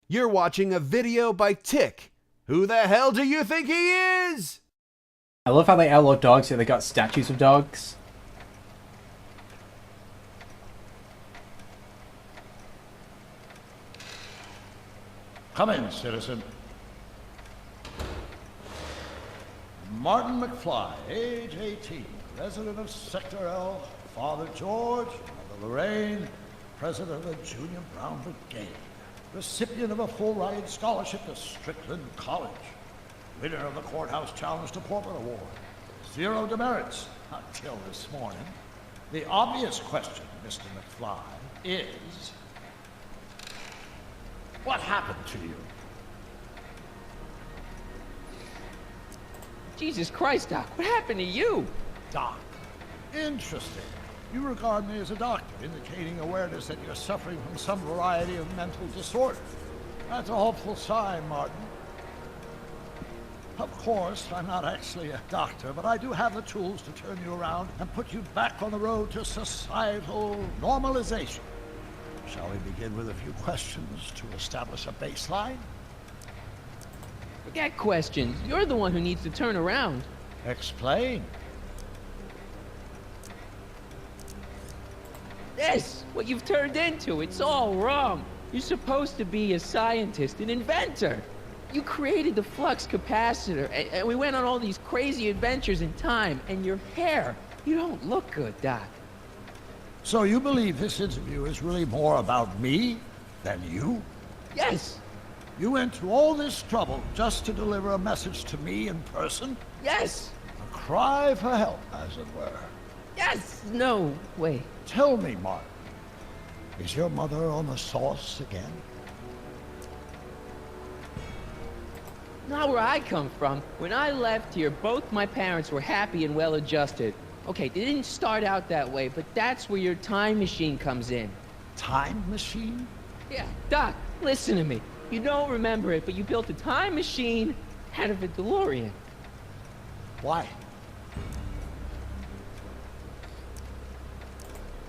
You're watching a video by Tik. Who the hell do you think he is? I love how they outlawed dogs, so they got statues of dogs. Come in, citizen. Martin McFly, age 18, resident of Sector L, Father George, Mother Lorraine, president of the Junior Brown Brigade, recipient of a full-ride scholarship to Strickland College, winner of the Courthouse Challenge to Portrait Award, 0 demerits until this morning. The obvious question, Mr. McFly, is, what happened to you? Jesus Christ, Doc, what happened to you? Doc. Interesting. You regard me as a doctor, indicating awareness that you're suffering from some variety of mental disorder. That's a hopeful sign, Martin. Of course, I'm not actually a doctor, but I do have the tools to turn you around and put you back on the road to societal normalization. Shall we begin with a few questions to establish a baseline? Forget questions. You're the one who needs to turn around. Explain. This, what you've turned into, it's all wrong. You're supposed to be a scientist, an inventor. You created the flux capacitor, and we went on all these crazy adventures in time, and your hair, you don't look good, Doc. So you believe this interview is really more about me than you? Yes, You went to all this trouble just to deliver a message to me in person? yes, A cry for help, as it were. yes, no, wait. Tell me, Martin, is your mother on the sauce again? Not where I come from. When I left here, both my parents were happy and well-adjusted. Okay, they didn't start out that way, but that's where your time machine comes in. Time machine? Yeah, Doc, listen to me. You don't remember it, but you built a time machine out of a DeLorean. Why?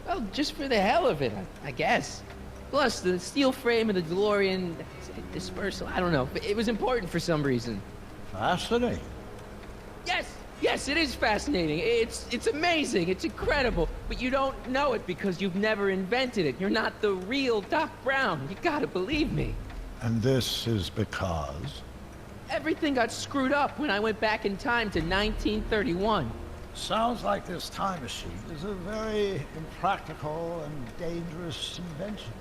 Well, just for the hell of it, I guess. Plus, the steel frame of the DeLorean, dispersal, I don't know. But it was important for some reason. Fascinating. Yes, it is fascinating. It's amazing. It's incredible. But you don't know it because you've never invented it. You're not the real Doc Brown. You gotta believe me. And this is because? Everything got screwed up when I went back in time to 1931. Sounds like this time machine is a very impractical and dangerous invention.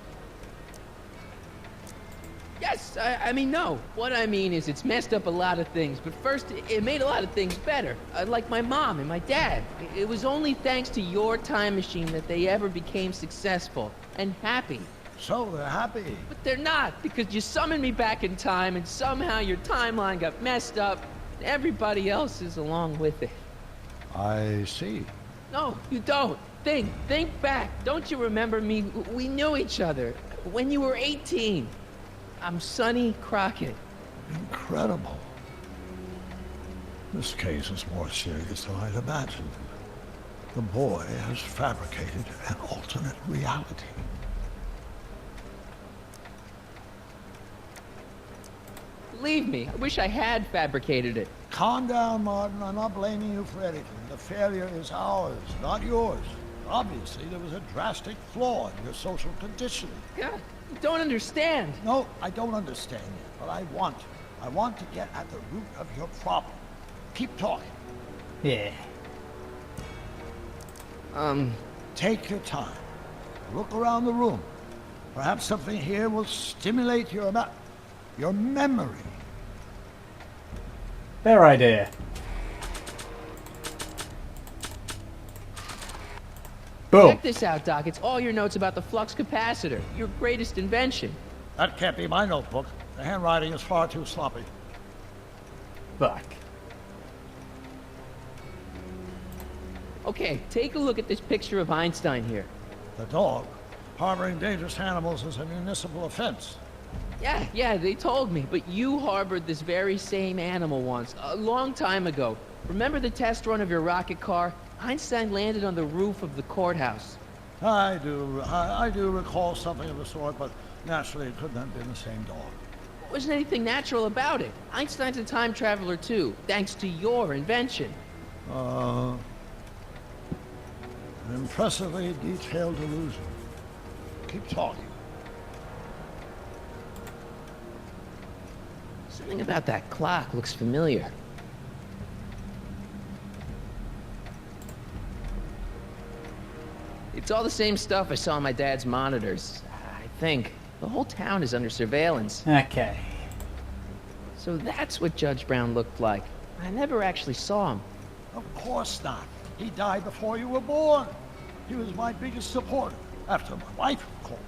Yes, I mean, no. What I mean is it's messed up a lot of things, but first, it made a lot of things better. Like my mom and my dad. It was only thanks to your time machine that they ever became successful and happy. So they're happy. But they're not, because you summoned me back in time, and somehow your timeline got messed up, and everybody else is along with it. I see. No, you don't. Think back. Don't you remember me? We knew each other when you were 18. I'm Sonny Crockett. Incredible. This case is more serious than I'd imagined. The boy has fabricated an alternate reality. Believe me, I wish I had fabricated it. Calm down, Martin. I'm not blaming you for anything. The failure is ours, not yours. Obviously, there was a drastic flaw in your social conditioning. God, you don't understand. No, I don't understand yet, but I want to. I want to get at the root of your problem. Keep talking. Yeah. Take your time. Look around the room. Perhaps something here will stimulate your memory. Their idea. Boom. Check this out, Doc. It's all your notes about the flux capacitor, your greatest invention. That can't be my notebook. The handwriting is far too sloppy. Fuck. Okay, take a look at this picture of Einstein here. The dog. Harboring dangerous animals is a municipal offense. Yeah, they told me, but you harbored this very same animal once, a long time ago. Remember the test run of your rocket car? Einstein landed on the roof of the courthouse. I do recall something of the sort, but Naturally, it couldn't have been the same dog. There wasn't anything natural about it. Einstein's a time traveler too, thanks to your invention. An impressively detailed illusion. Keep talking. Something about that clock looks familiar. It's all the same stuff I saw on my dad's monitors. I think. The whole town is under surveillance. Okay. So that's what Judge Brown looked like. I never actually saw him. Of course not. He died before you were born. He was my biggest supporter, after my wife, of course.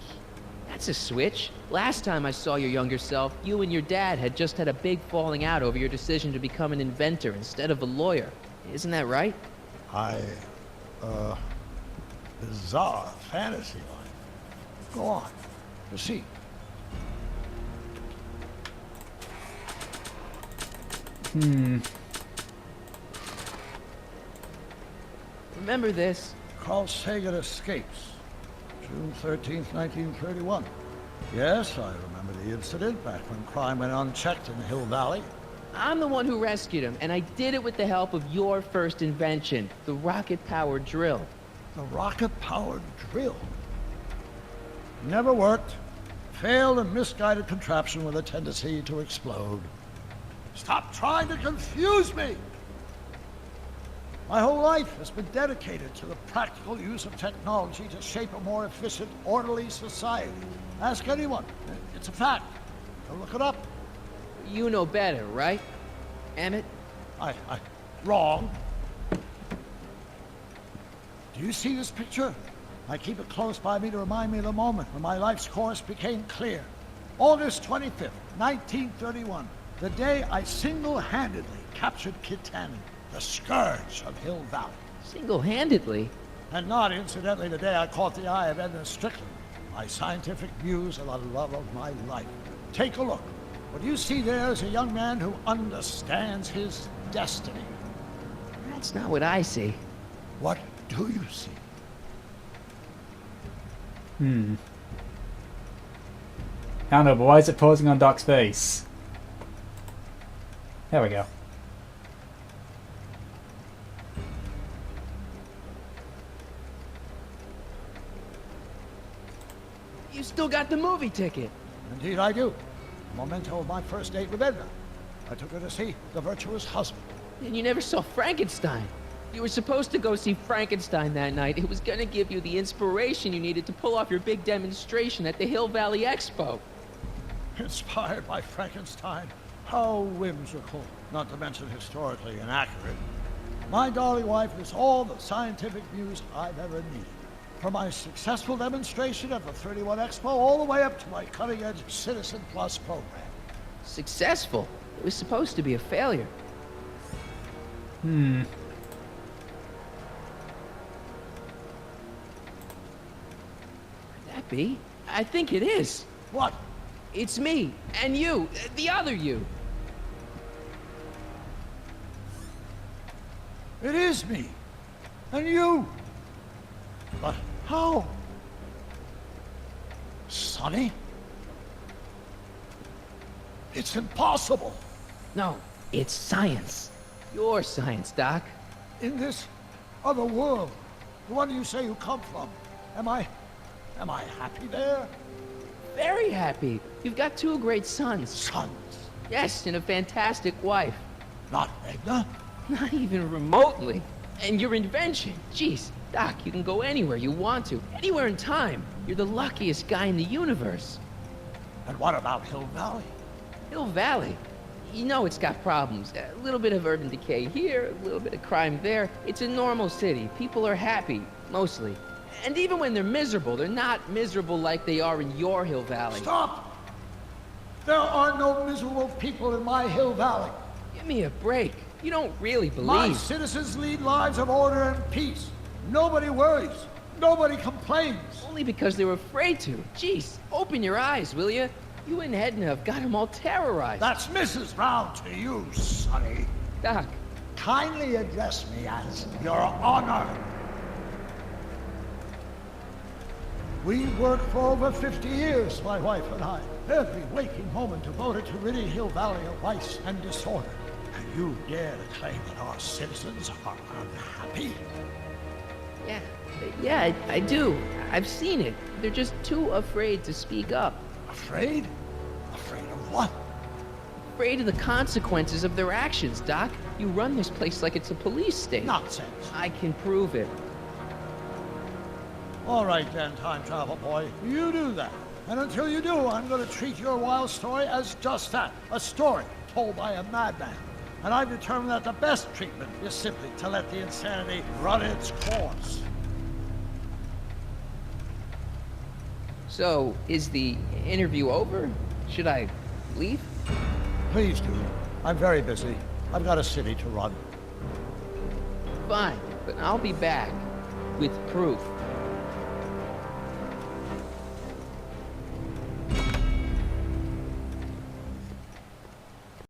That's a switch. Last time I saw your younger self, you and your dad had just had a big falling out over your decision to become an inventor instead of a lawyer. Isn't that right? Bizarre fantasy life. Go on. Proceed. Remember this? Carl Sagan escapes. June 13th, 1931. Yes, I remember the incident back when crime went unchecked in Hill Valley. I'm the one who rescued him, and I did it with the help of your first invention, the rocket-powered drill. The rocket-powered drill. Never worked. Failed and misguided contraption with a tendency to explode. Stop trying to confuse me! My whole life has been dedicated to the practical use of technology to shape a more efficient, orderly society. Ask anyone. It's a fact. Go look it up. You know better, right, Emmett? Wrong. Do you see this picture? I keep it close by me to remind me of the moment when my life's course became clear. August 25th, 1931. The day I single-handedly captured Kit Tannen, the scourge of Hill Valley. Single-handedly? And not, incidentally, the day I caught the eye of Edna Strickland, my scientific muse and the love of my life. Take a look. What you see there is a young man who understands his destiny. That's not what I see. What do you see? I don't know, but why is it posing on Doc's face? There we go. You still got the movie ticket. Indeed I do. A memento of my first date with Edna. I took her to see The Virtuous Husband. And you never saw Frankenstein. You were supposed to go see Frankenstein that night. It was gonna give you the inspiration you needed to pull off your big demonstration at the Hill Valley Expo. Inspired by Frankenstein? How whimsical, not to mention historically inaccurate. My darling wife is all the scientific muse I've ever needed. From my successful demonstration at the 31 Expo all the way up to my cutting-edge Citizen Plus program. Successful? It was supposed to be a failure. Hmm. Could that be? I think it is. What? It's me, and you, the other you. It is me. And you. But how? Sonny? It's impossible. No, it's science. Your science, Doc. In this other world, the one you say you come from, am I happy there? Very happy. You've got two great sons. Sons? Yes, and a fantastic wife. Not Edna? Not even remotely. And your invention. Jeez, Doc, you can go anywhere you want to. Anywhere in time. You're the luckiest guy in the universe. And what about Hill Valley? Hill Valley? You know it's got problems. A little bit of urban decay here, a little bit of crime there. It's a normal city. People are happy, mostly. And even when they're miserable, they're not miserable like they are in your Hill Valley. Stop! There are no miserable people in my Hill Valley. Give me a break. You don't really My believe. citizens lead lives of order and peace. Nobody worries. Nobody complains. Only because they were afraid to. Jeez, open your eyes, will you? You and Edna have got them all terrorized. That's Mrs. Brown to you, Sonny. Doc, Kindly address me as Your Honor. We worked for over 50 years, my wife and I. Every waking moment devoted to ridding Hill Valley of vice and disorder. And you dare to claim that our citizens are unhappy? Yeah, I do. I've seen it. They're just too afraid to speak up. Afraid? Afraid of what? Afraid of the consequences of their actions, Doc. You run this place like it's a police state. Nonsense. I can prove it. All right then, time travel boy. You do that. And until you do, I'm going to treat your wild story as just that. A story told by a madman. And I've determined that the best treatment is simply to let the insanity run its course. So, is the interview over? Should I leave? Please do. I'm very busy. I've got a city to run. Fine, but I'll be back with proof.